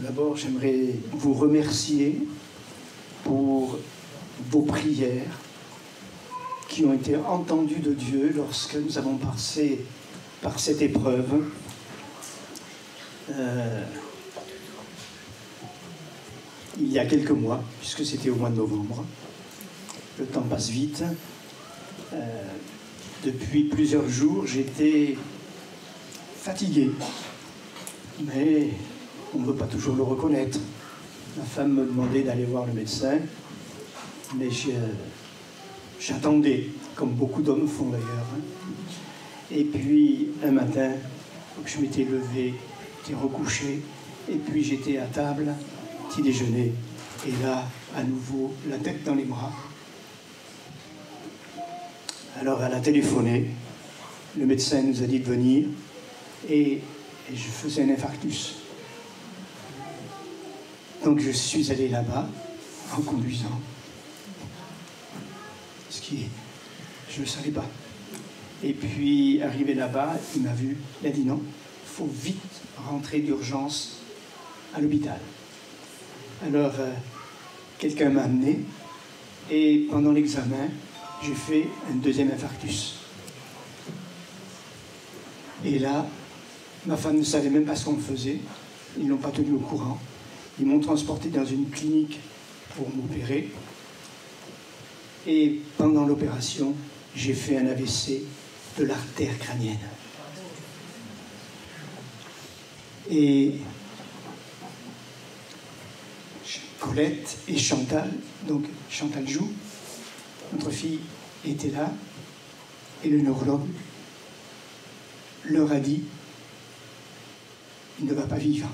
d'abord, j'aimerais vous remercier pour vos prières qui ont été entendues de Dieu lorsque nous avons passé par cette épreuve. Il y a quelques mois, puisque c'était au mois de novembre. Le temps passe vite. Depuis plusieurs jours, j'étais fatigué. Mais on ne veut pas toujours le reconnaître. Ma femme me demandait d'aller voir le médecin, mais j'attendais, comme beaucoup d'hommes font d'ailleurs. Et puis, un matin, je m'étais levé, j'étais recouché, et puis j'étais à table, petit déjeuner, et là, à nouveau, la tête dans les bras. Alors, elle a téléphoné, le médecin nous a dit de venir, et je faisais un infarctus. Donc je suis allé là-bas en conduisant. Ce qui est, je ne le savais pas. Et puis arrivé là-bas, il m'a vu, il a dit non, il faut vite rentrer d'urgence à l'hôpital. Alors quelqu'un m'a amené et pendant l'examen, j'ai fait un deuxième infarctus. Et là, ma femme ne savait même pas ce qu'on me faisait. Ils ne l'ont pas tenu au courant. Ils m'ont transporté dans une clinique pour m'opérer. Et pendant l'opération, j'ai fait un AVC de l'artère crânienne. Et Colette et Chantal, donc Chantal Joux, notre fille, était là. Et le neurologue leur a dit: il ne va pas vivre.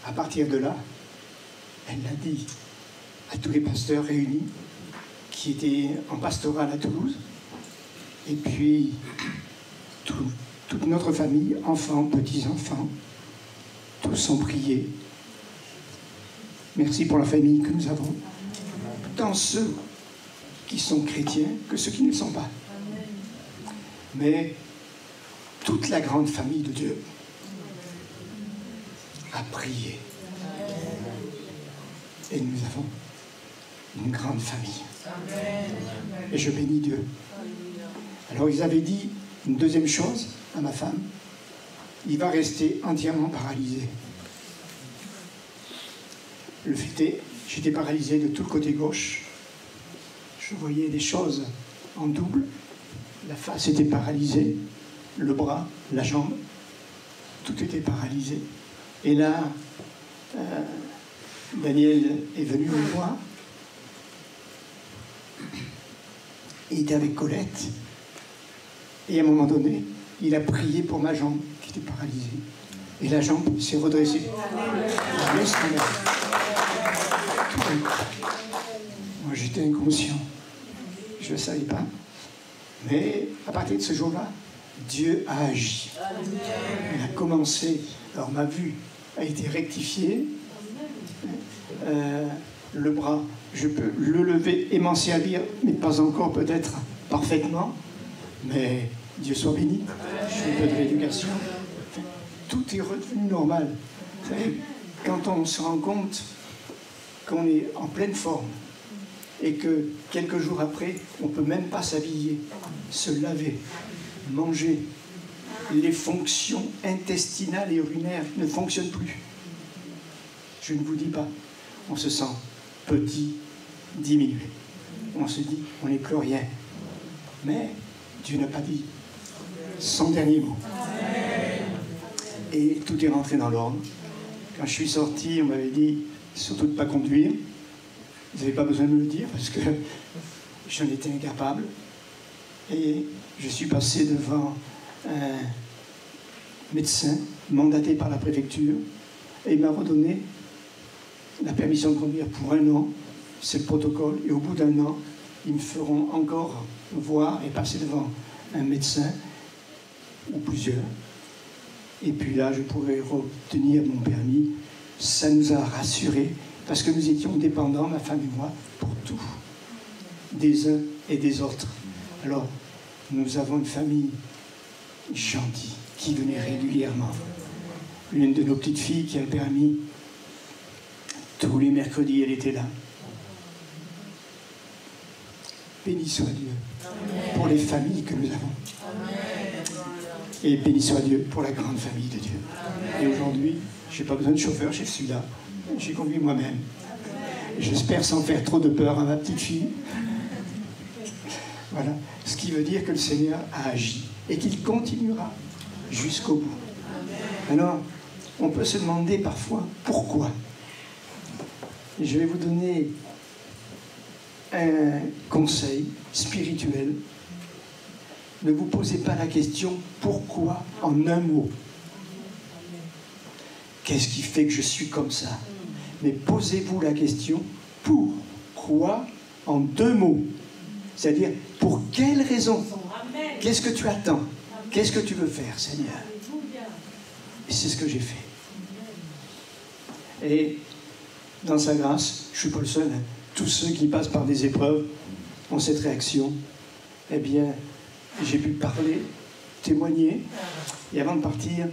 À partir de là, elle l'a dit à tous les pasteurs réunis qui étaient en pastoral à Toulouse, et puis toute notre famille, enfants, petits-enfants, tous ont prié. Merci pour la famille que nous avons, tant ceux qui sont chrétiens que ceux qui ne le sont pas. Mais toute la grande famille de Dieu a prié. Et nous avons une grande famille. Et je bénis Dieu. Alors ils avaient dit une deuxième chose à ma femme: il va rester entièrement paralysé. Le fait est, j'étais paralysé de tout le côté gauche. Je voyais des choses en double. La face était paralysée, le bras, la jambe, tout était paralysé. Et là, Daniel est venu me voir. Il était avec Colette. Et à un moment donné, il a prié pour ma jambe qui était paralysée. Et la jambe s'est redressée. Moi, j'étais inconscient. Je ne savais pas. Mais à partir de ce jour-là, Dieu a agi. Il a commencé. Alors ma vue a été rectifiée. Le bras, je peux le lever et m'en servir, mais pas encore peut-être parfaitement. Mais Dieu soit béni. Je fais un peu de rééducation. Tout est redevenu normal. Vous savez, quand on se rend compte qu'on est en pleine forme et que quelques jours après, on ne peut même pas s'habiller, se laver, manger, les fonctions intestinales et urinaires ne fonctionnent plus. Je ne vous dis pas, on se sent petit, diminué. On se dit, on n'est plus rien. Mais Dieu n'a pas dit son dernier mot. Et tout est rentré dans l'ordre. Quand je suis sorti, on m'avait dit surtout de ne pas conduire. Vous n'avez pas besoin de me le dire parce que j'en étais incapable. Et je suis passé devant un médecin mandaté par la préfecture et il m'a redonné la permission de conduire pour 1 an. C'est le protocole. Et au bout d'1 an, ils me feront encore voir et passer devant un médecin ou plusieurs. Et puis là, je pourrais obtenir mon permis. Ça nous a rassurés parce que nous étions dépendants, ma femme et moi, pour tout, des uns et des autres. Alors, nous avons une famille gentil, qui venait régulièrement. L'une de nos petites filles qui a le permis, tous les mercredis, elle était là. Béni soit Dieu pour les familles que nous avons. Et béni soit Dieu pour la grande famille de Dieu. Et aujourd'hui, je n'ai pas besoin de chauffeur, je suis là. J'ai conduit moi-même. J'espère sans faire trop de peur à ma petite fille. Voilà. Ce qui veut dire que le Seigneur a agi et qu'il continuera jusqu'au bout. Alors, on peut se demander parfois pourquoi. Je vais vous donner un conseil spirituel. Ne vous posez pas la question pourquoi en un mot. Qu'est-ce qui fait que je suis comme ça? Mais posez-vous la question pourquoi en deux mots. C'est-à-dire pour quelle raison? Qu'est-ce que tu attends? Qu'est-ce que tu veux faire, Seigneur? Et c'est ce que j'ai fait. Et dans sa grâce, je ne suis pas le seul, hein. Tous ceux qui passent par des épreuves ont cette réaction. Eh bien, j'ai pu parler, témoigner. Et avant de partir,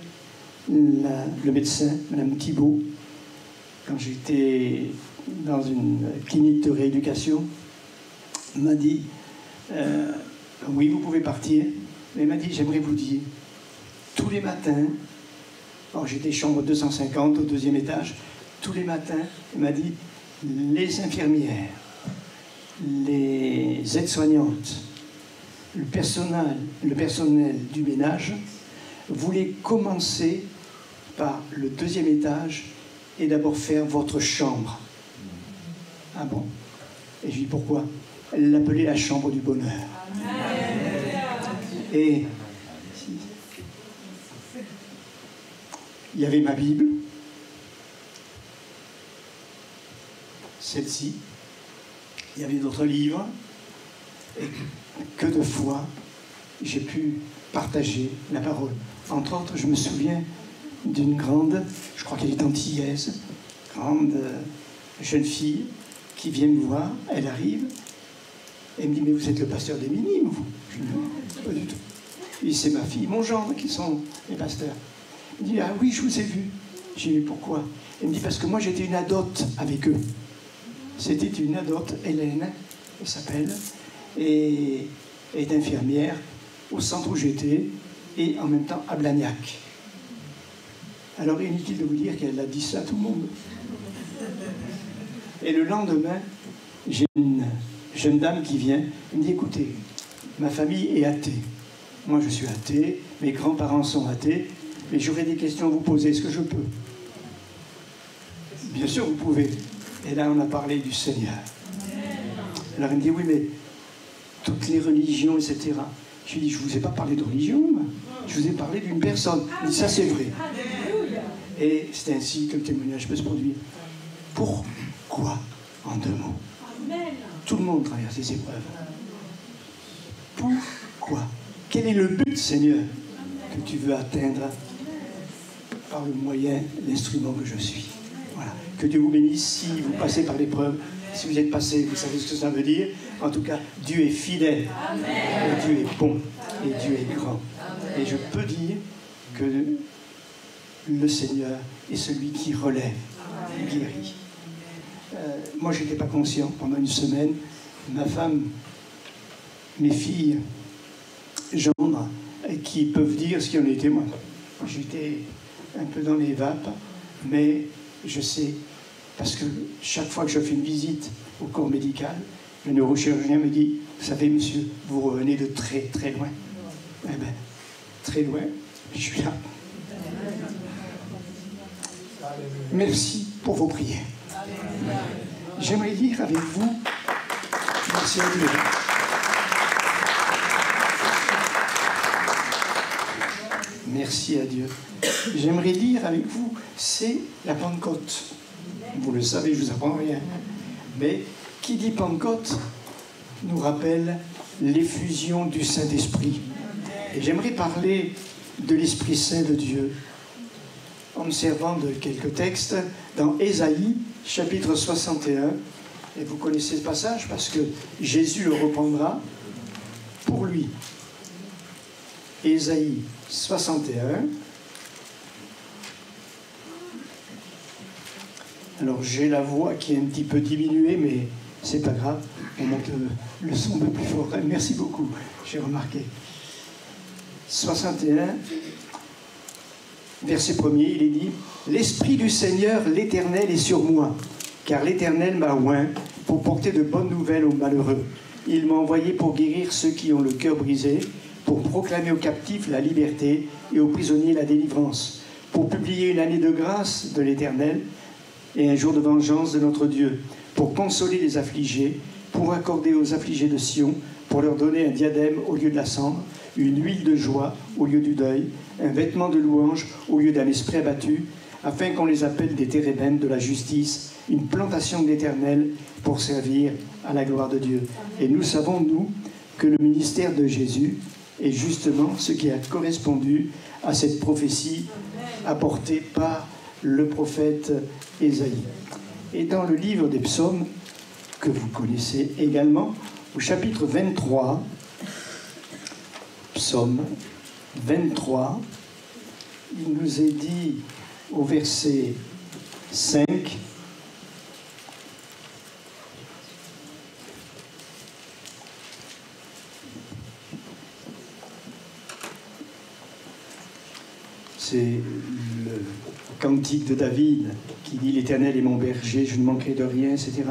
le médecin, Mme Thibault, quand j'étais dans une clinique de rééducation, m'a dit oui, vous pouvez partir. Mais elle m'a dit, j'aimerais vous dire, tous les matins, alors j'étais chambre 250 au 2e étage, tous les matins, elle m'a dit, les infirmières, les aides-soignantes, le personnel du ménage voulaient commencer par le 2e étage et d'abord faire votre chambre. Ah bon? Et je dis pourquoi? Elle l'appelait la chambre du bonheur. Et il y avait ma Bible, celle-ci, il y avait d'autres livres, et que de fois j'ai pu partager la parole. Entre autres, je me souviens d'une grande, je crois qu'elle est antillaise, grande jeune fille qui vient me voir, elle arrive, elle me dit, mais vous êtes le pasteur des Minimes, vous? Je dis, non, pas du tout. Et c'est ma fille, mon gendre, qui sont les pasteurs. Elle me dit, ah oui, je vous ai vu. J'ai dit, pourquoi? Elle me dit, parce que moi j'étais une adote avec eux. C'était une adote, Hélène, elle s'appelle, et elle est infirmière au centre où j'étais, et en même temps à Blagnac. Alors inutile de vous dire qu'elle a dit ça à tout le monde. Et le lendemain, j'ai une jeune dame qui vient, elle me dit, écoutez, ma famille est athée. Moi je suis athée, mes grands-parents sont athées, mais j'aurais des questions à vous poser, est-ce que je peux? Bien sûr vous pouvez. Et là on a parlé du Seigneur. Alors elle me dit, oui mais toutes les religions, etc. Je lui dis, je ne vous ai pas parlé de religion, moi. Je vous ai parlé d'une personne. Elle dit, ça c'est vrai. Et c'est ainsi que le témoignage peut se produire. Pourquoi en deux mots? Tout le monde traverse des épreuves. Pourquoi? Quel est le but, Seigneur, que tu veux atteindre par le moyen, l'instrument que je suis? Voilà. Que Dieu vous bénisse si vous passez par l'épreuve. Si vous êtes passé, vous savez ce que ça veut dire. En tout cas, Dieu est fidèle. Et Dieu est bon. Et Dieu est grand. Et je peux dire que le Seigneur est celui qui relève, guérit. Moi, je n'étais pas conscient. Pendant une semaine, ma femme, mes filles, gendres, qui peuvent dire ce qu'il en était, moi. J'étais un peu dans les vapes, mais je sais, parce que chaque fois que je fais une visite au corps médical, le neurochirurgien me dit, vous savez, monsieur, vous revenez de très, très loin. Eh bien, très loin, je suis là. Merci pour vos prières. J'aimerais lire avec vous, merci à Dieu. Merci à Dieu. J'aimerais lire avec vous, c'est la Pentecôte. Vous le savez, je ne vous apprends rien. Mais qui dit Pentecôte nous rappelle l'effusion du Saint-Esprit. Et j'aimerais parler de l'Esprit Saint de Dieu en me servant de quelques textes dans Ésaïe, chapitre 61. Et vous connaissez ce passage parce que Jésus le reprendra pour lui. Ésaïe 61. Alors j'ai la voix qui est un petit peu diminuée, mais c'est pas grave, on monte le son de plus fort. Merci beaucoup, j'ai remarqué. 61, verset 1er, il est dit « L'Esprit du Seigneur, l'Éternel, est sur moi, car l'Éternel m'a oint pour porter de bonnes nouvelles aux malheureux. Il m'a envoyé pour guérir ceux qui ont le cœur brisé, pour proclamer aux captifs la liberté et aux prisonniers la délivrance, pour publier une année de grâce de l'Éternel et un jour de vengeance de notre Dieu, pour consoler les affligés, pour accorder aux affligés de Sion, pour leur donner un diadème au lieu de la cendre, une huile de joie au lieu du deuil, un vêtement de louange au lieu d'un esprit abattu, afin qu'on les appelle des térébènes de la justice, une plantation de l'Éternel pour servir à la gloire de Dieu. Et nous savons, nous, que le ministère de Jésus est justement ce qui a correspondu à cette prophétie apportée par le prophète Ésaïe. Et dans le livre des psaumes, que vous connaissez également, au chapitre 23, psaume 23, il nous est dit au verset 5, c'est le cantique de David qui dit « L'Éternel est mon berger, je ne manquerai de rien », etc.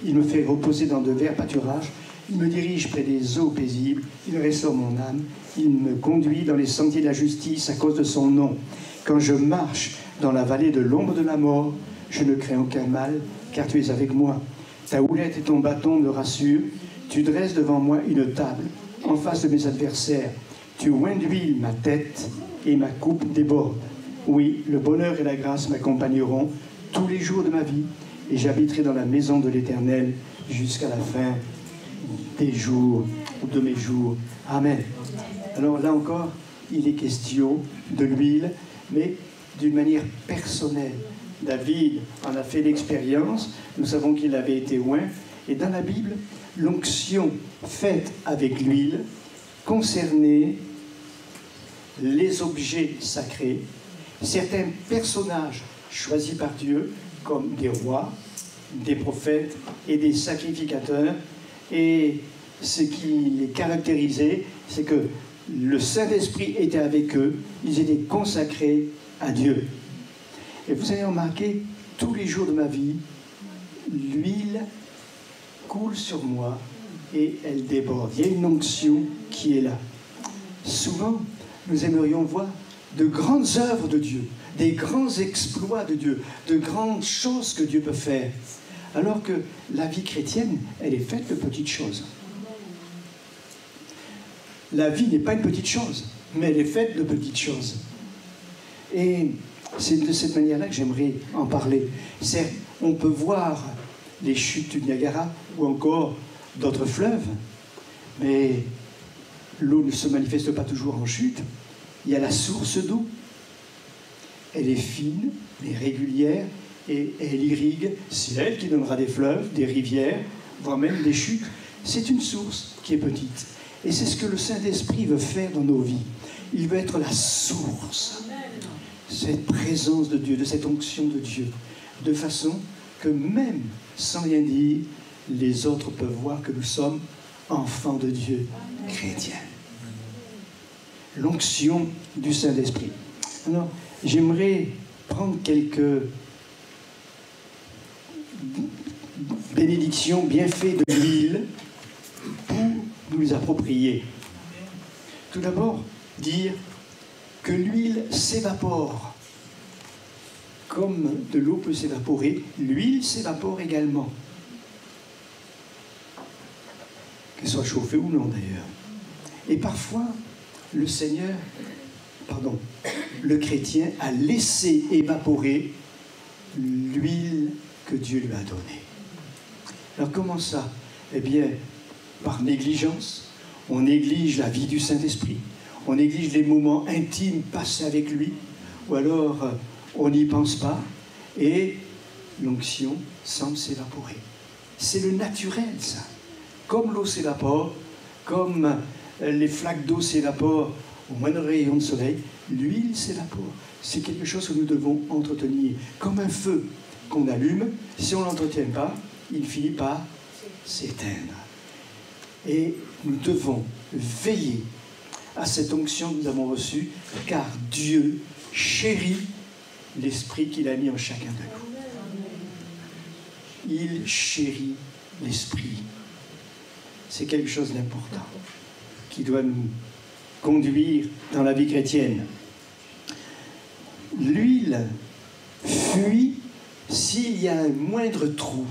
Il me fait reposer dans de verts pâturages, il me dirige près des eaux paisibles, il restaure mon âme, il me conduit dans les sentiers de la justice à cause de son nom. Quand je marche dans la vallée de l'ombre de la mort, je ne crains aucun mal, car tu es avec moi. Ta houlette et ton bâton me rassurent, tu dresses devant moi une table, en face de mes adversaires. Tu oins d'huile ma tête et ma coupe déborde. Oui, le bonheur et la grâce m'accompagneront tous les jours de ma vie, et j'habiterai dans la maison de l'Éternel jusqu'à la fin des jours ou de mes jours. Amen. Alors là encore, il est question de l'huile, mais d'une manière personnelle. David en a fait l'expérience, nous savons qu'il avait été oint, et dans la Bible, l'onction faite avec l'huile concernait les objets sacrés, certains personnages choisis par Dieu, comme des rois, des prophètes et des sacrificateurs. Et ce qui les caractérisait, c'est que le Saint-Esprit était avec eux, ils étaient consacrés à Dieu. Et vous avez remarqué, tous les jours de ma vie, l'huile coule sur moi et elle déborde. Il y a une onction qui est là. Souvent, nous aimerions voir de grandes œuvres de Dieu, des grands exploits de Dieu, de grandes choses que Dieu peut faire. Alors que la vie chrétienne, elle est faite de petites choses. La vie n'est pas une petite chose, mais elle est faite de petites choses. Et c'est de cette manière-là que j'aimerais en parler. Certes, on peut voir les chutes du Niagara ou encore d'autres fleuves, mais l'eau ne se manifeste pas toujours en chute. Il y a la source d'eau. Elle est fine, elle est régulière, et elle irrigue. C'est elle qui donnera des fleuves, des rivières, voire même des chutes. C'est une source qui est petite. Et c'est ce que le Saint-Esprit veut faire dans nos vies. Il veut être la source, cette présence de Dieu, de cette onction de Dieu, de façon que même sans rien dire, les autres peuvent voir que nous sommes enfants de Dieu, chrétiens. L'onction du Saint-Esprit. Alors, j'aimerais prendre quelques bénédictions, bienfaits de l'huile pour nous les approprier. Tout d'abord, dire que l'huile s'évapore. Comme de l'eau peut s'évaporer, l'huile s'évapore également. Qu'elle soit chauffée ou non d'ailleurs. Et parfois, le Seigneur, le chrétien a laissé évaporer l'huile que Dieu lui a donnée. Alors comment ça? Eh bien, par négligence, on néglige la vie du Saint-Esprit, on néglige les moments intimes passés avec lui, ou alors on n'y pense pas, et l'onction semble s'évaporer. C'est le naturel, ça. Comme l'eau s'évapore, comme les flaques d'eau s'évaporent au moindre rayon de soleil, l'huile s'évapore. C'est quelque chose que nous devons entretenir. Comme un feu qu'on allume, si on ne l'entretient pas, il finit par s'éteindre. Et nous devons veiller à cette onction que nous avons reçue, car Dieu chérit l'esprit qu'il a mis en chacun de nous. Il chérit l'esprit. C'est quelque chose d'important qui doit nous conduire dans la vie chrétienne. L'huile fuit s'il y a un moindre trou.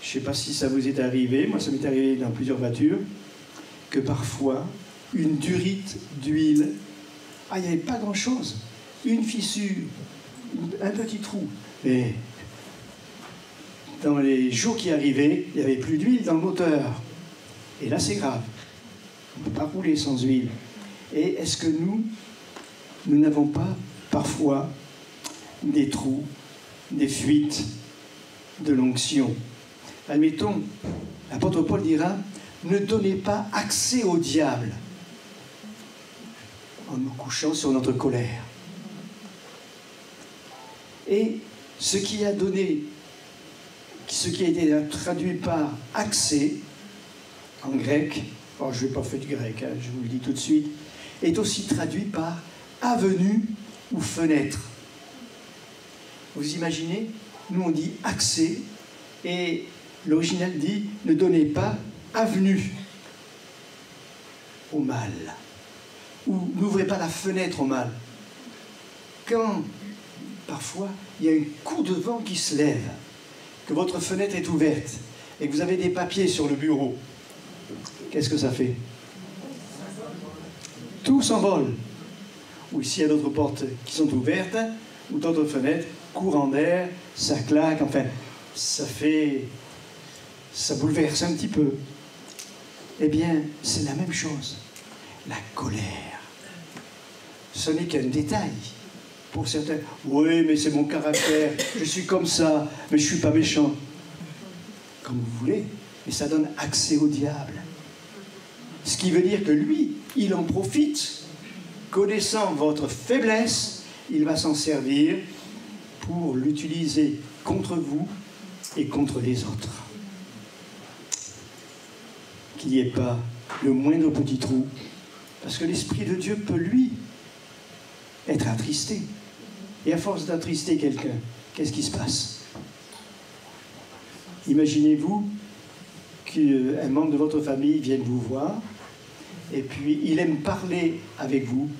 Je ne sais pas si ça vous est arrivé, moi ça m'est arrivé dans plusieurs voitures, que parfois, une durite d'huile, il n'y avait pas grand-chose, une fissure, un petit trou. Et dans les jours qui arrivaient, il n'y avait plus d'huile dans le moteur. Et là, c'est grave. On ne peut pas rouler sans huile. Et est-ce que nous n'avons pas parfois des trous, des fuites de l'onction? Admettons, l'apôtre Paul dira, ne donnez pas accès au diable en nous couchant sur notre colère. Et ce qui a été traduit par accès, en grec, alors je ne vais pas faire du grec, hein, je vous le dis tout de suite, est aussi traduit par avenue ou fenêtre. Vous imaginez, nous on dit accès, et l'original dit ne donnez pas avenue au mal, ou n'ouvrez pas la fenêtre au mal. Quand parfois il y a un coup de vent qui se lève, que votre fenêtre est ouverte et que vous avez des papiers sur le bureau, qu'est-ce que ça fait? Tout s'envole. Ou s'il y a d'autres portes qui sont ouvertes, ou d'autres fenêtres, courant d'air, ça claque, enfin, ça bouleverse un petit peu. Eh bien, c'est la même chose. La colère. Ce n'est qu'un détail. Pour certains, oui, mais c'est mon caractère, je suis comme ça, mais je ne suis pas méchant. Comme vous voulez, mais ça donne accès au diable. Ce qui veut dire que lui, il en profite. Connaissant votre faiblesse, il va s'en servir pour l'utiliser contre vous et contre les autres. Qu'il n'y ait pas le moindre petit trou, parce que l'Esprit de Dieu peut, lui, être attristé. Et à force d'attrister quelqu'un, qu'est-ce qui se passe? Imaginez-vous qu'un membre de votre famille vienne vous voir, et puis il aime parler avec vous,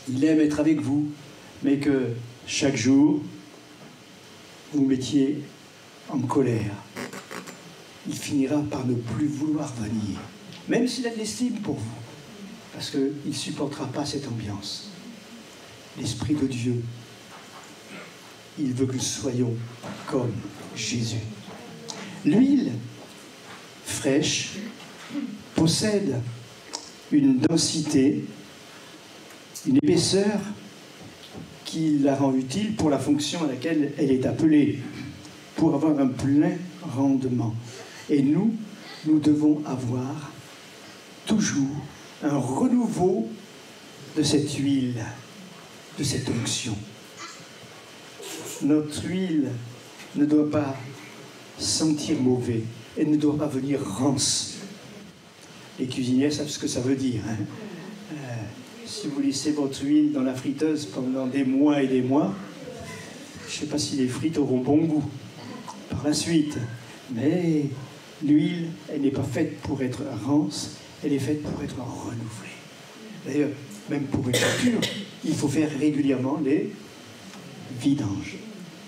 il aime être avec vous, mais que chaque jour, vous mettiez en colère. Il finira par ne plus vouloir venir, même s'il a de l'estime pour vous, parce qu'il ne supportera pas cette ambiance. L'Esprit de Dieu, il veut que nous soyons comme Jésus. L'huile fraîche possède une densité, une épaisseur qui la rend utile pour la fonction à laquelle elle est appelée, pour avoir un plein rendement. Et nous devons avoir toujours un renouveau de cette huile, de cette onction. Notre huile ne doit pas sentir mauvais, elle ne doit pas venir rance. Les cuisiniers savent ce que ça veut dire. Hein. Si vous laissez votre huile dans la friteuse pendant des mois et des mois, je ne sais pas si les frites auront bon goût par la suite. Mais l'huile, elle n'est pas faite pour être rance, elle est faite pour être renouvelée. D'ailleurs, même pour une voiture, il faut faire régulièrement les vidanges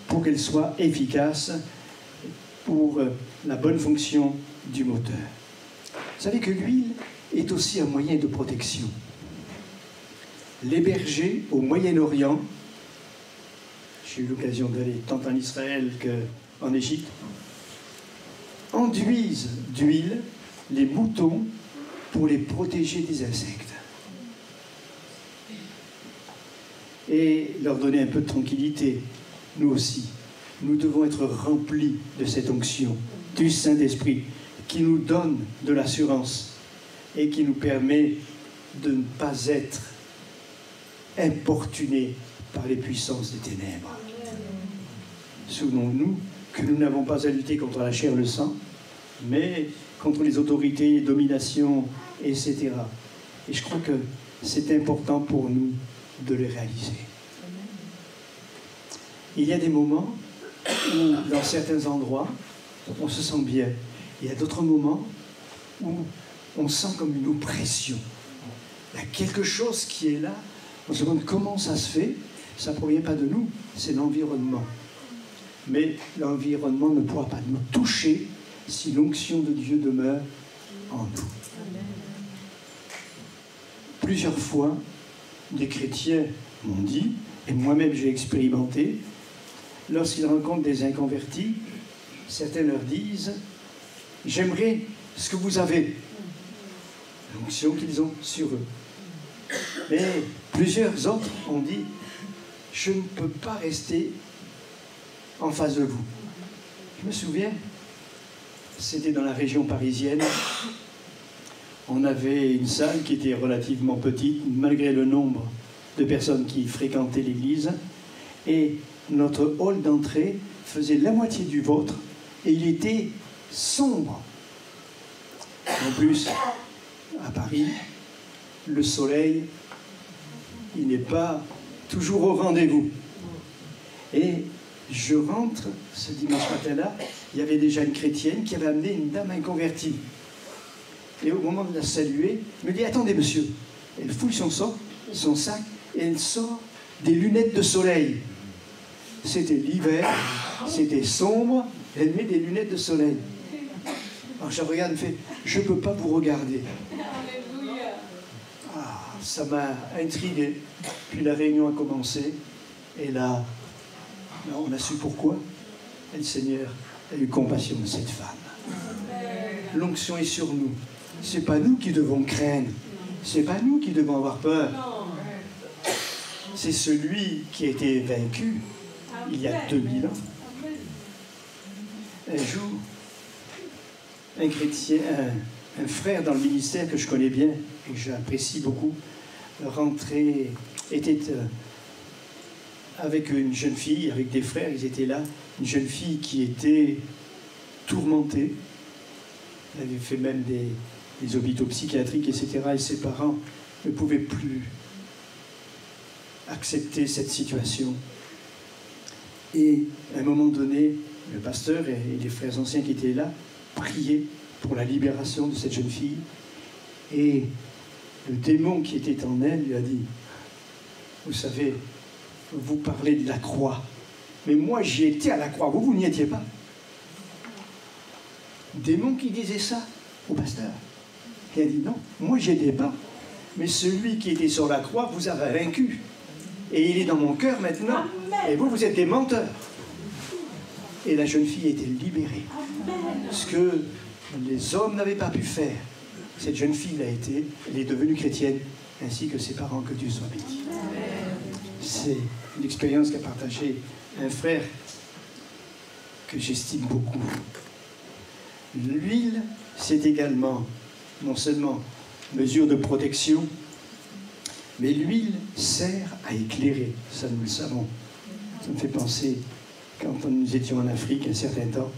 pour qu'elle soit efficace pour la bonne fonction du moteur. Vous savez que l'huile est aussi un moyen de protection. Les bergers au Moyen-Orient, j'ai eu l'occasion d'aller tant en Israël qu'en Égypte, enduisent d'huile les moutons pour les protéger des insectes. Et leur donner un peu de tranquillité. Nous aussi, nous devons être remplis de cette onction du Saint-Esprit qui nous donne de l'assurance et qui nous permet de ne pas être importunés par les puissances des ténèbres. Souvenons-nous que nous n'avons pas à lutter contre la chair et le sang, mais contre les autorités, les dominations, etc. Et je crois que c'est important pour nous de les réaliser. Il y a des moments où, dans certains endroits, on se sent bien. Il y a d'autres moments où on sent comme une oppression. Il y a quelque chose qui est là. On se demande comment ça se fait. Ça ne provient pas de nous, c'est l'environnement. Mais l'environnement ne pourra pas nous toucher si l'onction de Dieu demeure en nous. Plusieurs fois, des chrétiens m'ont dit, et moi-même j'ai expérimenté, lorsqu'ils rencontrent des inconvertis, certains leur disent « J'aimerais ce que vous avez », l'onction qu'ils ont sur eux. Mais plusieurs autres ont dit « Je ne peux pas rester en face de vous ». Je me souviens, c'était dans la région parisienne, on avait une salle qui était relativement petite, malgré le nombre de personnes qui fréquentaient l'église, et notre hall d'entrée faisait la moitié du vôtre, et il était sombre. En plus, à Paris, le soleil, il n'est pas toujours au rendez-vous. Et je rentre ce dimanche matin-là, il y avait déjà une chrétienne qui avait amené une dame inconvertie. Et au moment de la saluer, elle me dit « Attendez, monsieur ». Elle fouille son sac, et elle sort des lunettes de soleil. C'était l'hiver, c'était sombre, elle met des lunettes de soleil. Alors je regarde, elle me fait « Je ne peux pas vous regarder ». Ah, ça m'a intrigué. Puis la réunion a commencé, et là, on a su pourquoi. Et le Seigneur a eu compassion de cette femme. L'onction est sur nous. Ce n'est pas nous qui devons craindre. Ce n'est pas nous qui devons avoir peur. C'est celui qui a été vaincu il y a 2000 ans. Un jour, un chrétien, un frère dans le ministère que je connais bien et que j'apprécie beaucoup, était avec une jeune fille, avec des frères, ils étaient là, une jeune fille qui était tourmentée. Elle avait fait même des hôpitaux psychiatriques, etc. Et ses parents ne pouvaient plus accepter cette situation. Et à un moment donné, le pasteur et les frères anciens qui étaient là priaient pour la libération de cette jeune fille. Et le démon qui était en elle lui a dit « Vous savez, vous parlez de la croix, mais moi j'y étais à la croix, vous n'y étiez pas. » Démon qui disait ça au pasteur. Il a dit « Non, moi j'y étais pas, mais celui qui était sur la croix vous a vaincu. Et il est dans mon cœur maintenant, et vous êtes des menteurs. » Et la jeune fille était libérée. Ce que les hommes n'avaient pas pu faire, cette jeune fille l'a été, elle est devenue chrétienne, ainsi que ses parents, que Dieu soit béni. C'est une expérience qu'a partagée un frère que j'estime beaucoup. L'huile, c'est également, non seulement mesure de protection, mais l'huile sert à éclairer, ça nous le savons. Ça me fait penser, quand nous étions en Afrique un certain temps,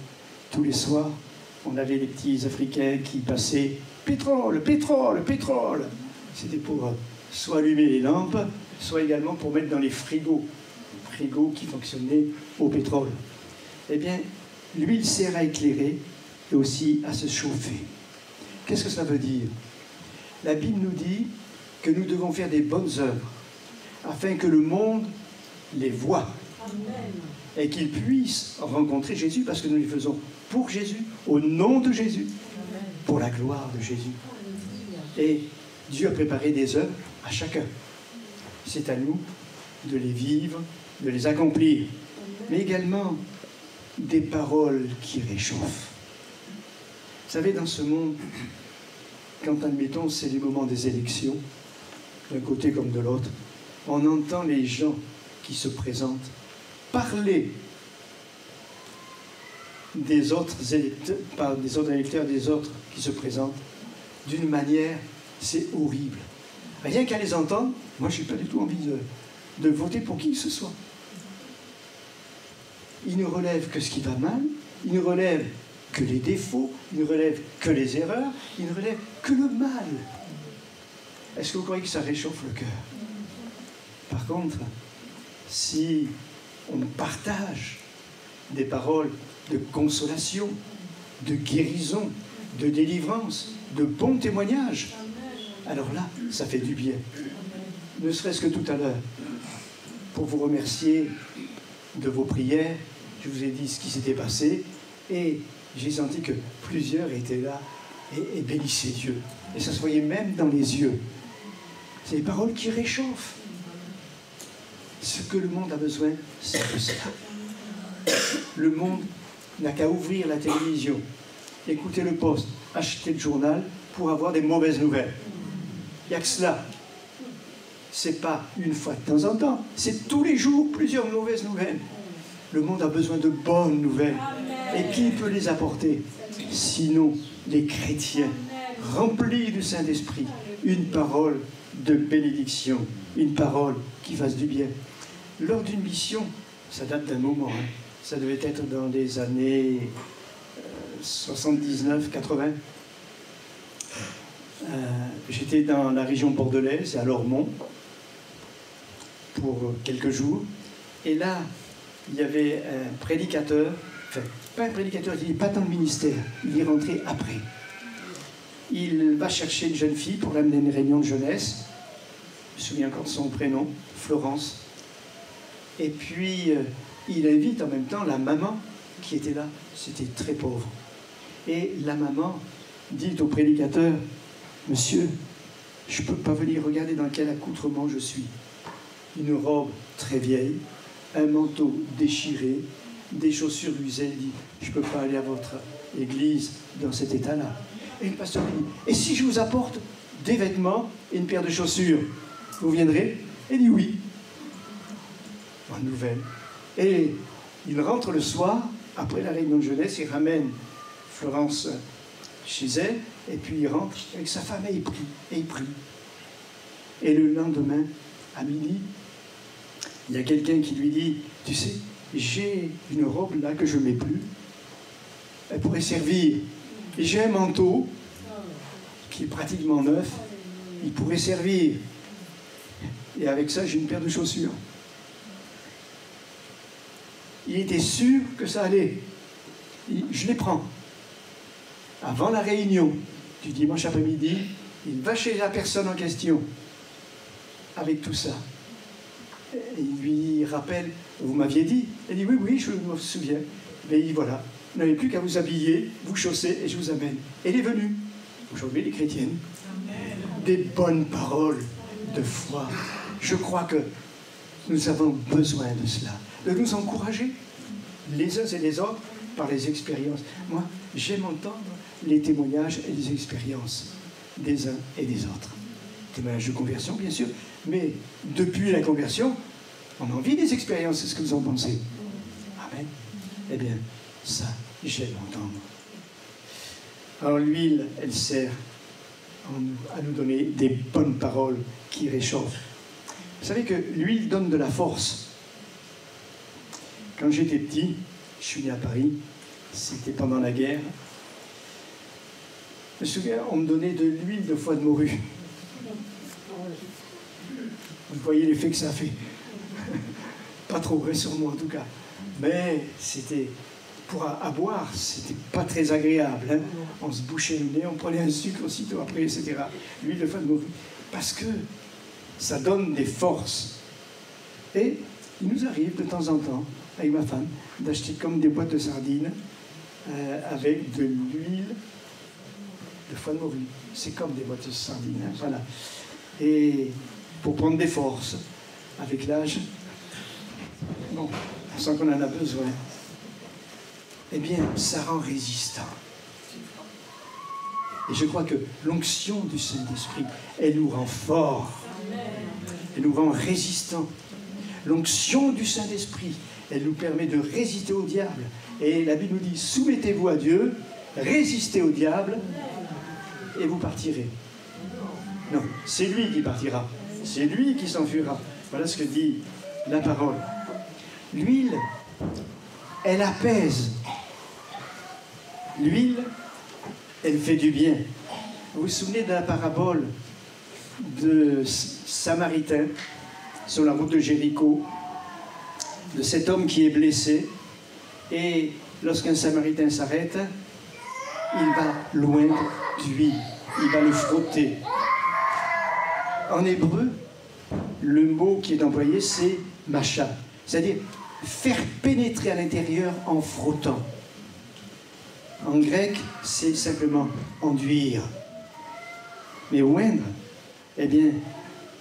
tous les soirs, on avait les petits Africains qui passaient « Pétrole, pétrole, pétrole !» C'était pour soit allumer les lampes, soit également pour mettre dans les frigos qui fonctionnaient au pétrole. Eh bien, l'huile sert à éclairer et aussi à se chauffer. Qu'est-ce que ça veut dire? La Bible nous dit que nous devons faire des bonnes œuvres afin que le monde les voie. Amen. Et qu'il puisse rencontrer Jésus, parce que nous les faisons pour Jésus, au nom de Jésus, amen, pour la gloire de Jésus. Et Dieu a préparé des œuvres à chacun. C'est à nous de les vivre, de les accomplir, mais également des paroles qui réchauffent. Vous savez, dans ce monde, quand, admettons, c'est les moments des élections, d'un côté comme de l'autre, on entend les gens qui se présentent parler des autres électeurs, pas des autres électeurs, des autres qui se présentent, d'une manière, c'est horrible. Rien qu'à les entendre, moi, je n'ai pas du tout envie de voter pour qui que ce soit. Ils ne relèvent que ce qui va mal, ils ne relèvent que les défauts, ils ne relèvent que les erreurs, ils ne relèvent que le mal. Est-ce que vous croyez que ça réchauffe le cœur? Par contre, si on partage des paroles de consolation, de guérison, de délivrance, de bons témoignages, alors là, ça fait du bien. Ne serait-ce que tout à l'heure, pour vous remercier de vos prières, je vous ai dit ce qui s'était passé, et j'ai senti que plusieurs étaient là et bénissaient Dieu. Et ça se voyait même dans les yeux. C'est des paroles qui réchauffent. Ce que le monde a besoin, c'est de cela. Le monde n'a qu'à ouvrir la télévision, écouter le poste, acheter le journal pour avoir des mauvaises nouvelles. Il n'y a que cela. C'est pas une fois de temps en temps, c'est tous les jours plusieurs mauvaises nouvelles. Le monde a besoin de bonnes nouvelles. Et qui peut les apporter? Sinon les chrétiens, remplis du Saint-Esprit. Une parole de bénédiction, une parole qui fasse du bien. Lors d'une mission, ça date d'un moment, hein, ça devait être dans les années 79-80. J'étais dans la région bordelaise, à Lormont, pour quelques jours. Et là, il y avait un prédicateur, enfin, pas un prédicateur, il n'est pas dans le ministère, il est rentré après. Il va chercher une jeune fille pour l'amener à une réunion de jeunesse. Je me souviens encore de son prénom, Florence. Et puis, il invite en même temps la maman qui était là. C'était très pauvre. Et la maman dit au prédicateur, « Monsieur, je ne peux pas venir regarder dans quel accoutrement je suis. Une robe très vieille, un manteau déchiré, des chaussures usées. Il dit, je ne peux pas aller à votre église dans cet état-là. » Et le pasteur lui dit, « Et si je vous apporte des vêtements et une paire de chaussures, vous viendrez ?» Il dit, « Oui. » Bonne nouvelle. Et il rentre le soir, après la réunion de jeunesse, il ramène Florence chez elle, et puis il rentre avec sa femme et il prie. Et le lendemain, à midi, il y a quelqu'un qui lui dit, tu sais, j'ai une robe là que je ne mets plus, elle pourrait servir. Et j'ai un manteau qui est pratiquement neuf, il pourrait servir. Et avec ça, j'ai une paire de chaussures. Il était sûr que ça allait. Je les prends. Avant la réunion du dimanche après-midi, il va chez la personne en question avec tout ça. Et il lui rappelle, vous m'aviez dit. Elle dit, oui, oui, je me souviens. Mais voilà, vous n'avez plus qu'à vous habiller, vous chausser, et je vous amène. Elle est venue. Aujourd'hui, les chrétiennes. Des bonnes paroles de foi. Je crois que nous avons besoin de cela. De nous encourager, les uns et les autres, par les expériences. Moi, j'aime entendre les témoignages et les expériences des uns et des autres. Témoignages de conversion, bien sûr, mais depuis la conversion, on a envie des expériences, c'est ce que vous en pensez. Amen. Eh bien, ça, j'aime entendre. Alors l'huile, elle sert à nous donner des bonnes paroles qui réchauffent. Vous savez que l'huile donne de la force. Quand j'étais petit, je suis né à Paris, c'était pendant la guerre. Je me souviens, on me donnait de l'huile de foie de morue. Vous voyez l'effet que ça a fait. Pas trop vrai sur moi en tout cas. Mais c'était, pour à boire, c'était pas très agréable. Hein. On se bouchait le nez, on prenait un sucre aussitôt après, etc. L'huile de foie de morue. Parce que ça donne des forces. Et il nous arrive de temps en temps, avec ma femme, d'acheter comme des boîtes de sardines avec de l'huile de foie de morue. C'est comme des boîtes de sardines, hein, voilà. Et pour prendre des forces, avec l'âge, bon, on sent qu'on en a besoin. Eh bien, ça rend résistant. Et je crois que l'onction du Saint-Esprit, elle nous rend forts. Elle nous rend résistants. L'onction du Saint-Esprit, elle nous permet de résister au diable. Et la Bible nous dit, soumettez-vous à Dieu, résistez au diable, et vous partirez. Non, c'est lui qui partira. C'est lui qui s'enfuira. Voilà ce que dit la parole. L'huile, elle apaise. L'huile, elle fait du bien. Vous vous souvenez de la parabole de Samaritain sur la route de Jéricho, de cet homme qui est blessé, et lorsqu'un Samaritain s'arrête, il va loindre d'huile, il va le frotter. En hébreu, le mot qui est employé, c'est macha, c'est-à-dire faire pénétrer à l'intérieur en frottant. En grec, c'est simplement enduire. Mais oindre, eh bien,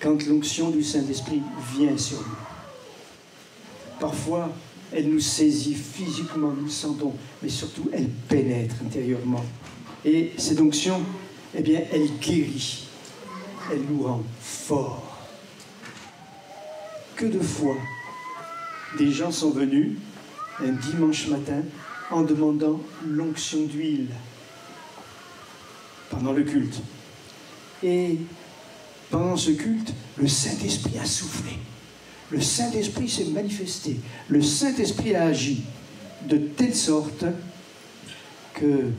quand l'onction du Saint-Esprit vient sur nous, parfois, elle nous saisit physiquement, nous le sentons, mais surtout, elle pénètre intérieurement. Et cette onction, eh bien, elle guérit, elle nous rend forts. Que de fois, des gens sont venus un dimanche matin en demandant l'onction d'huile pendant le culte. Et pendant ce culte, le Saint-Esprit a soufflé. Le Saint-Esprit s'est manifesté. Le Saint-Esprit a agi de telle sorte que,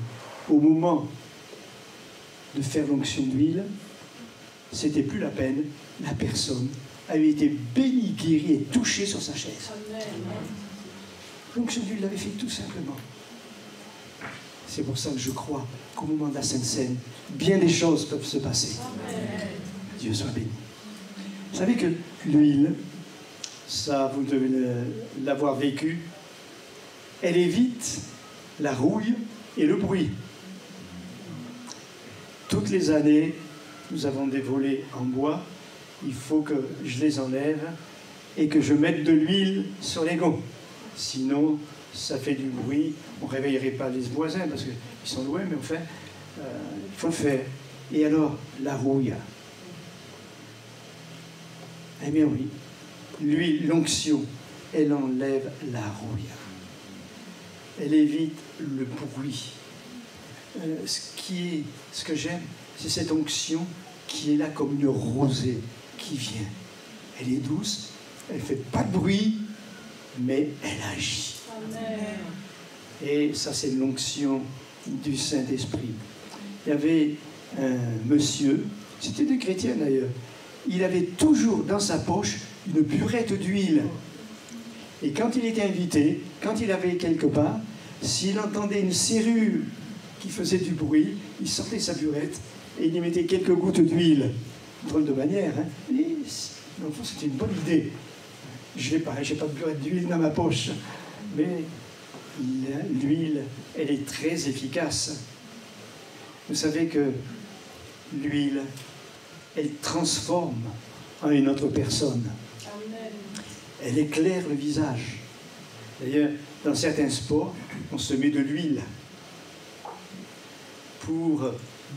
au moment de faire l'onction d'huile, c'était plus la peine. La personne avait été bénie, guérie et touchée sur sa chaise. L'onction d'huile l'avait fait tout simplement. C'est pour ça que je crois qu'au moment de la Sainte Seine, bien des choses peuvent se passer. Dieu soit béni. Vous savez que l'huile, ça vous devez l'avoir vécu, elle évite la rouille et le bruit. Toutes les années, nous avons des volets en bois, il faut que je les enlève et que je mette de l'huile sur les gonds. Sinon, ça fait du bruit, on ne réveillerait pas les voisins parce qu'ils sont loin, mais enfin, il faut le faire. Et alors, la rouille. Eh bien oui, l'huile, l'onction, elle enlève la rouille. Elle évite le bruit. Ce que j'aime, c'est cette onction qui est là comme une rosée qui vient. Elle est douce, elle ne fait pas de bruit, mais elle agit. Amen. Et ça, c'est l'onction du Saint-Esprit. Il y avait un monsieur, c'était des chrétiens d'ailleurs, il avait toujours dans sa poche une burette d'huile. Et quand il était invité, quand il avait quelque part, s'il entendait une serrure qui faisait du bruit, il sortait sa burette et il y mettait quelques gouttes d'huile. Drôle de manière, hein. Et, en fait, c'était une bonne idée. Je n'ai pas de burette d'huile dans ma poche. Mais l'huile, elle est très efficace. Vous savez que l'huile, elle transforme en une autre personne. Elle éclaire le visage. D'ailleurs, dans certains sports, on se met de l'huile pour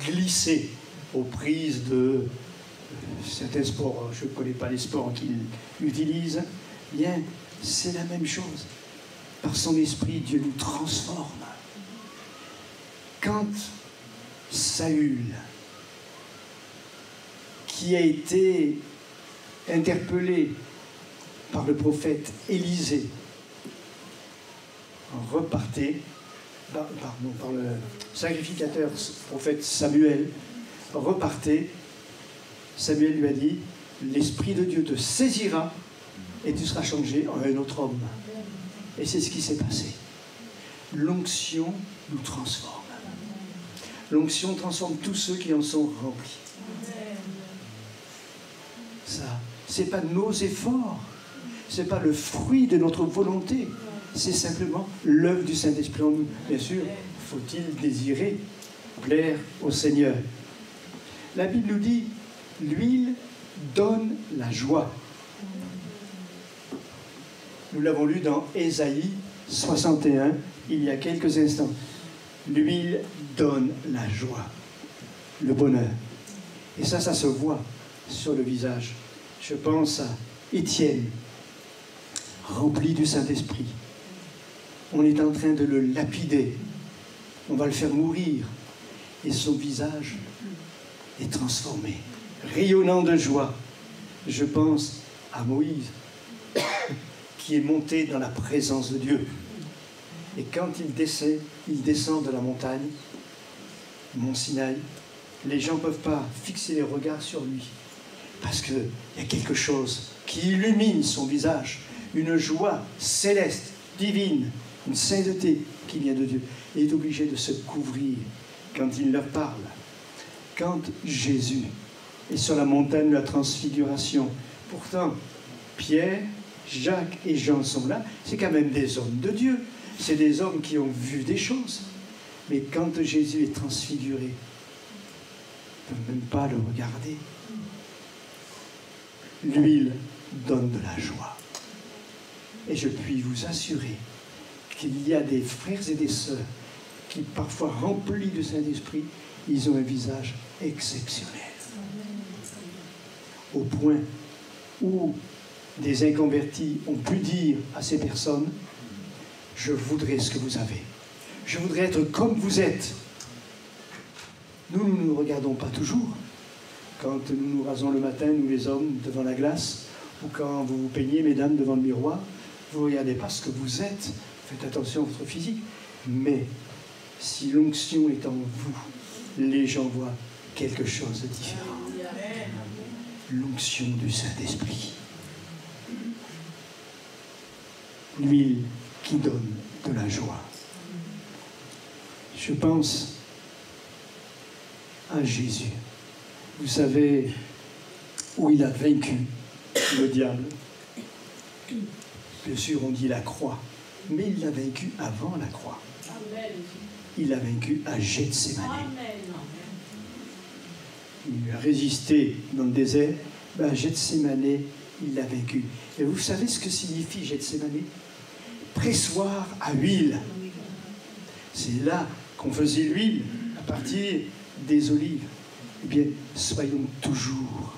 glisser aux prises de certains sports. Je ne connais pas les sports qu'ils utilisent. Bien, c'est la même chose. Par son esprit, Dieu nous transforme. Quand Saül, qui a été interpellé par le prophète Élisée, repartait, par le sacrificateur prophète Samuel, repartait, Samuel lui a dit, l'Esprit de Dieu te saisira et tu seras changé en un autre homme. Et c'est ce qui s'est passé. L'onction nous transforme. L'onction transforme tous ceux qui en sont remplis. Ça, c'est pas nos efforts, c'est pas le fruit de notre volonté, c'est simplement l'œuvre du Saint-Esprit en nous. Bien sûr, faut-il désirer plaire au Seigneur. La Bible nous dit, l'huile donne la joie. Nous l'avons lu dans Ésaïe 61, il y a quelques instants. L'huile donne la joie, le bonheur. Et ça se voit sur le visage. Je pense à Étienne, rempli du Saint-Esprit. On est en train de le lapider. On va le faire mourir. Et son visage est transformé, rayonnant de joie. Je pense à Moïse, qui est monté dans la présence de Dieu. Et quand il descend de la montagne, Mont Sinaï, les gens ne peuvent pas fixer les regards sur lui. Parce qu'il y a quelque chose qui illumine son visage, une joie céleste, divine, une sainteté qui vient de Dieu. Et il est obligé de se couvrir quand il leur parle. Quand Jésus est sur la montagne de la transfiguration, pourtant, Pierre, Jacques et Jean sont là, c'est quand même des hommes de Dieu. C'est des hommes qui ont vu des choses. Mais quand Jésus est transfiguré, ils ne peuvent même pas le regarder. L'huile donne de la joie. Et je puis vous assurer qu'il y a des frères et des sœurs qui, parfois remplis du Saint-Esprit, ils ont un visage exceptionnel. Au point où des inconvertis ont pu dire à ces personnes, je voudrais ce que vous avez. Je voudrais être comme vous êtes. Nous ne nous regardons pas toujours. Quand nous nous rasons le matin, nous les hommes, devant la glace, ou quand vous vous peignez, mesdames, devant le miroir, vous ne regardez pas ce que vous êtes. Faites attention à votre physique. Mais si l'onction est en vous, les gens voient quelque chose de différent. L'onction du Saint-Esprit. L'huile qui donne de la joie. Je pense à Jésus. Vous savez où il a vaincu le diable. Bien sûr, on dit la croix, mais il l'a vaincu avant la croix. Il l'a vaincu à Gethsémani. Il a résisté dans le désert. À Gethsémani, il l'a vaincu. Et vous savez ce que signifie Gethsémani? Pressoir à huile. C'est là qu'on faisait l'huile à partir des olives. Eh bien, soyons toujours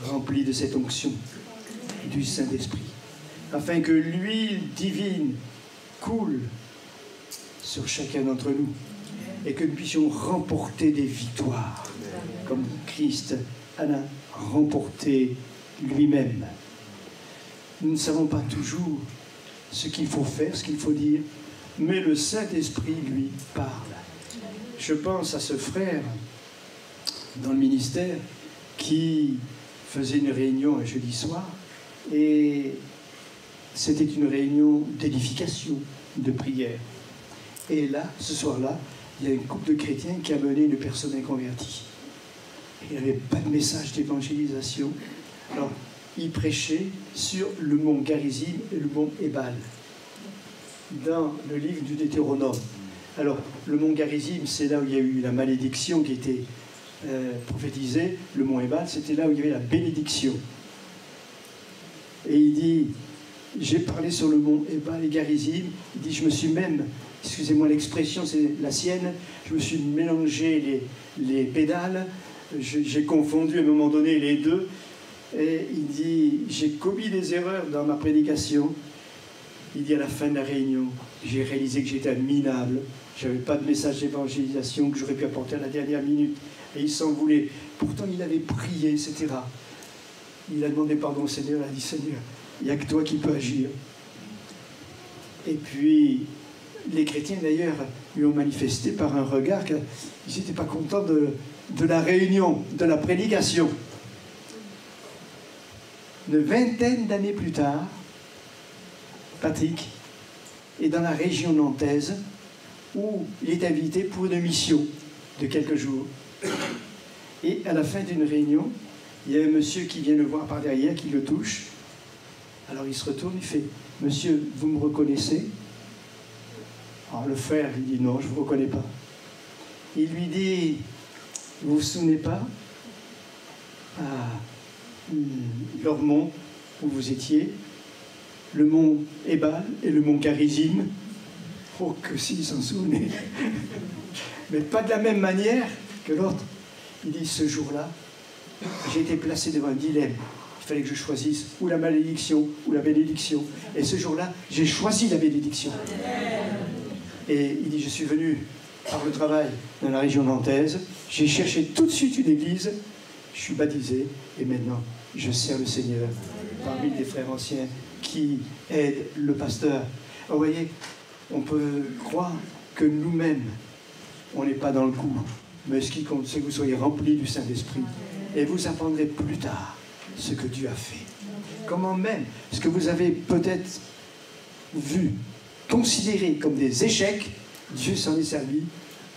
remplis de cette onction du Saint-Esprit, afin que l'huile divine coule sur chacun d'entre nous et que nous puissions remporter des victoires, comme Christ en a remporté lui-même. Nous ne savons pas toujours ce qu'il faut faire, ce qu'il faut dire, mais le Saint-Esprit, lui, parle. Je pense à ce frère dans le ministère qui faisait une réunion un jeudi soir et c'était une réunion d'édification, de prière. Et là, ce soir-là, il y a une couple de chrétiens qui a mené une personne inconvertie. Il n'y avait pas de message d'évangélisation. Alors, il prêchait sur le mont Garizim et le mont Ébal, dans le livre du Deutéronome. Alors, le mont Garizim, c'est là où il y a eu la malédiction qui était prophétisée. Le mont Ébal, c'était là où il y avait la bénédiction. Et il dit, j'ai parlé sur le mont Ébal et Garizim. Il dit, je me suis même, excusez-moi l'expression, c'est la sienne, je me suis mélangé les pédales, j'ai confondu à un moment donné les deux. Et il dit, j'ai commis des erreurs dans ma prédication. Il dit, à la fin de la réunion, j'ai réalisé que j'étais minable. Je n'avais pas de message d'évangélisation que j'aurais pu apporter à la dernière minute. Et il s'en voulait. Pourtant, il avait prié, etc. Il a demandé pardon au Seigneur. Il a dit, Seigneur, il n'y a que toi qui peux agir. Et puis, les chrétiens, d'ailleurs, lui ont manifesté par un regard qu'ils n'étaient pas contents de la réunion, de la prédication. Une vingtaine d'années plus tard, Patrick est dans la région nantaise où il est invité pour une mission de quelques jours. Et à la fin d'une réunion, il y a un monsieur qui vient le voir par derrière, qui le touche. Alors il se retourne, il fait « Monsieur, vous me reconnaissez ?» Alors le frère lui dit « Non, je ne vous reconnais pas. » Il lui dit « Vous vous souvenez pas leur mont où vous étiez, le mont Ébal et le mont Garizim. » Oh, que s'il s'en souvenait. Mais pas de la même manière que l'autre. Il dit, ce jour-là, j'ai été placé devant un dilemme. Il fallait que je choisisse ou la malédiction ou la bénédiction. Et ce jour-là, j'ai choisi la bénédiction. Et il dit, je suis venu par le travail dans la région nantaise. J'ai cherché tout de suite une église. Je suis baptisé et maintenant je sers le Seigneur parmi les frères anciens qui aident le pasteur. Vous voyez, on peut croire que nous-mêmes, on n'est pas dans le coup. Mais ce qui compte, c'est que vous soyez remplis du Saint-Esprit. Et vous apprendrez plus tard ce que Dieu a fait. Comment même ce que vous avez peut-être vu, considéré comme des échecs, Dieu s'en est servi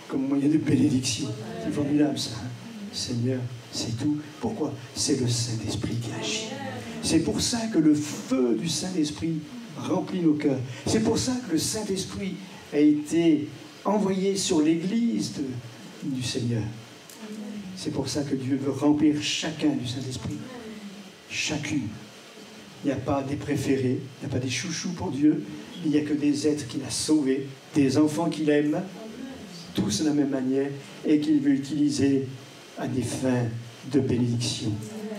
comme moyen de bénédiction. C'est formidable ça. Hein? Seigneur, c'est tout. Pourquoi? C'est le Saint-Esprit qui agit. C'est pour ça que le feu du Saint-Esprit remplit nos cœurs. C'est pour ça que le Saint-Esprit a été envoyé sur l'Église du Seigneur. C'est pour ça que Dieu veut remplir chacun du Saint-Esprit. Chacune. Il n'y a pas des préférés, il n'y a pas des chouchous pour Dieu. Il n'y a que des êtres qu'il a sauvés, des enfants qu'il aime, tous de la même manière, et qu'il veut utiliser à des fins de bénédiction.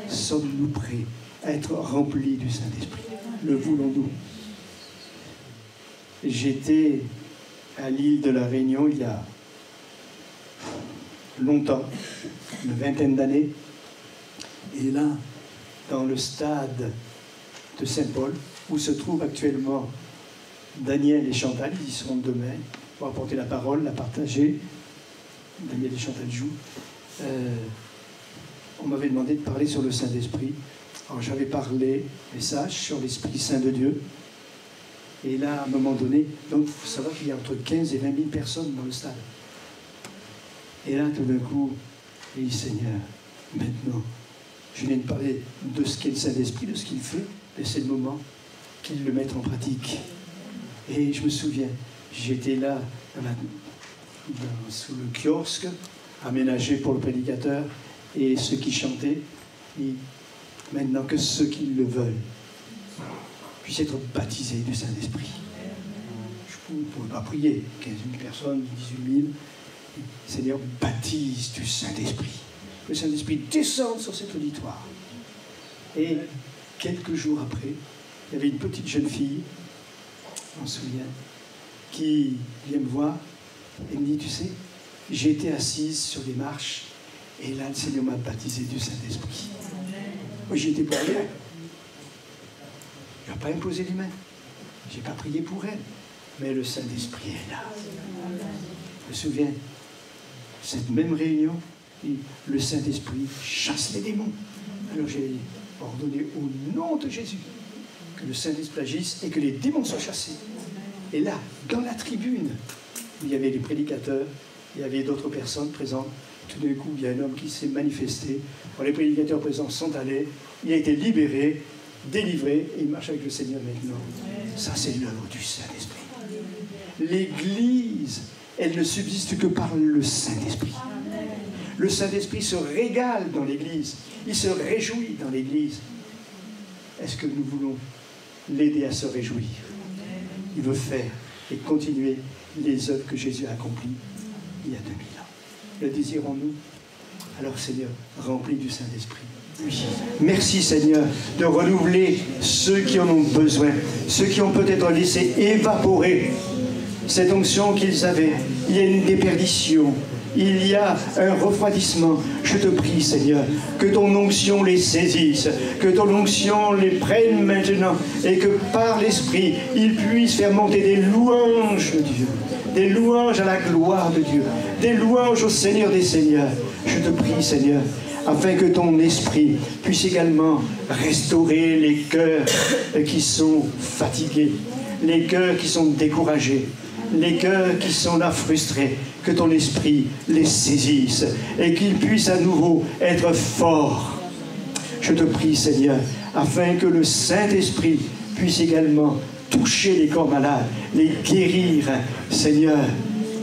Sommes-nous prêts à être remplis du Saint-Esprit? Le voulons-nous? J'étais à l'île de la Réunion il y a longtemps, une vingtaine d'années, et là, dans le stade de Saint-Paul, où se trouvent actuellement Daniel et Chantal, ils y seront demain pour apporter la parole, la partager. Daniel et Chantal jouent. On m'avait demandé de parler sur le Saint-Esprit. Alors j'avais parlé, message sur l'Esprit Saint de Dieu. Et là, à un moment donné, donc il faut savoir qu'il y a entre 15 et 20 000 personnes dans le stade. Et là, tout d'un coup, il dit, Seigneur, maintenant, je viens de parler de ce qu'est le Saint-Esprit, de ce qu'il fait, et c'est le moment qu'il le mette en pratique. Et je me souviens, j'étais là, sous le kiosque, aménagé pour le prédicateur, et ceux qui chantaient, et maintenant que ceux qui le veulent puissent être baptisés du Saint-Esprit. Je ne pouvais pas prier, 15 000 personnes, 18 000. Seigneur, baptise du Saint-Esprit. Le Saint-Esprit descende sur cet auditoire. Et quelques jours après, il y avait une petite jeune fille, on se souvient, qui vient me voir et me dit, tu sais, j'ai été assise sur les marches et là, le Seigneur m'a baptisé du Saint-Esprit. Moi, j'y étais pour rien. Je n'ai pas imposé les mains. Je n'ai pas prié pour elle. Mais le Saint-Esprit est là. Je me souviens, cette même réunion, le Saint-Esprit chasse les démons. Alors j'ai ordonné au nom de Jésus que le Saint-Esprit agisse et que les démons soient chassés. Et là, dans la tribune, où il y avait les prédicateurs, il y avait d'autres personnes présentes, tout d'un coup, il y a un homme qui s'est manifesté. Alors, les prédicateurs présents sont allés, il a été libéré, délivré, et il marche avec le Seigneur maintenant. Ça, c'est l'œuvre du Saint-Esprit. L'Église, elle ne subsiste que par le Saint-Esprit. Le Saint-Esprit se régale dans l'Église. Il se réjouit dans l'Église. Est-ce que nous voulons l'aider à se réjouir? Il veut faire et continuer les œuvres que Jésus a accomplies il y a 2000 ans. Le désirons-nous? Alors Seigneur, remplis du Saint-Esprit. Oui. Merci Seigneur de renouveler ceux qui en ont besoin, ceux qui ont peut-être laissé évaporer cette onction qu'ils avaient. Il y a une déperdition, il y a un refroidissement. Je te prie Seigneur, que ton onction les saisisse, que ton onction les prenne maintenant et que par l'Esprit, ils puissent faire monter des louanges de Dieu, des louanges à la gloire de Dieu, des louanges au Seigneur des Seigneurs. Je te prie Seigneur, afin que ton esprit puisse également restaurer les cœurs qui sont fatigués, les cœurs qui sont découragés, les cœurs qui sont là frustrés, que ton esprit les saisisse et qu'ils puissent à nouveau être forts. Je te prie Seigneur, afin que le Saint-Esprit puisse également toucher les corps malades, les guérir. Seigneur,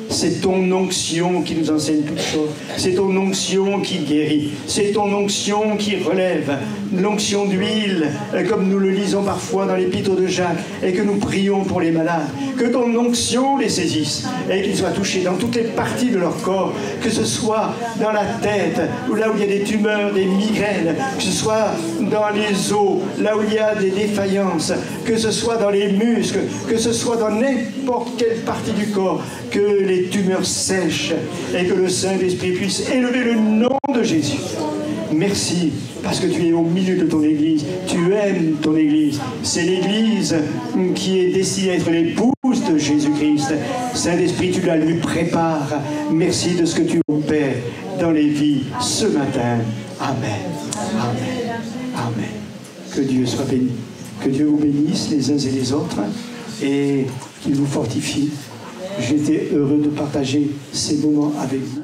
c'est ton onction qui nous enseigne toutes choses. C'est ton onction qui guérit. C'est ton onction qui relève. L'onction d'huile, comme nous le lisons parfois dans l'épître de Jacques, et que nous prions pour les malades. Que ton onction les saisisse et qu'ils soient touchés dans toutes les parties de leur corps, que ce soit dans la tête, ou là où il y a des tumeurs, des migraines, que ce soit dans les os, là où il y a des défaillances, que ce soit dans les muscles, que ce soit dans n'importe quelle partie du corps, que les les tumeurs sèches et que le Saint-Esprit puisse élever le nom de Jésus. Merci, parce que tu es au milieu de ton Église. Tu aimes ton Église. C'est l'Église qui est destinée à être l'épouse de Jésus-Christ. Saint-Esprit, tu la lui prépares. Merci de ce que tu opères dans les vies ce matin. Amen. Amen. Amen. Que Dieu soit béni. Que Dieu vous bénisse les uns et les autres et qu'il vous fortifie. J'étais heureux de partager ces moments avec vous.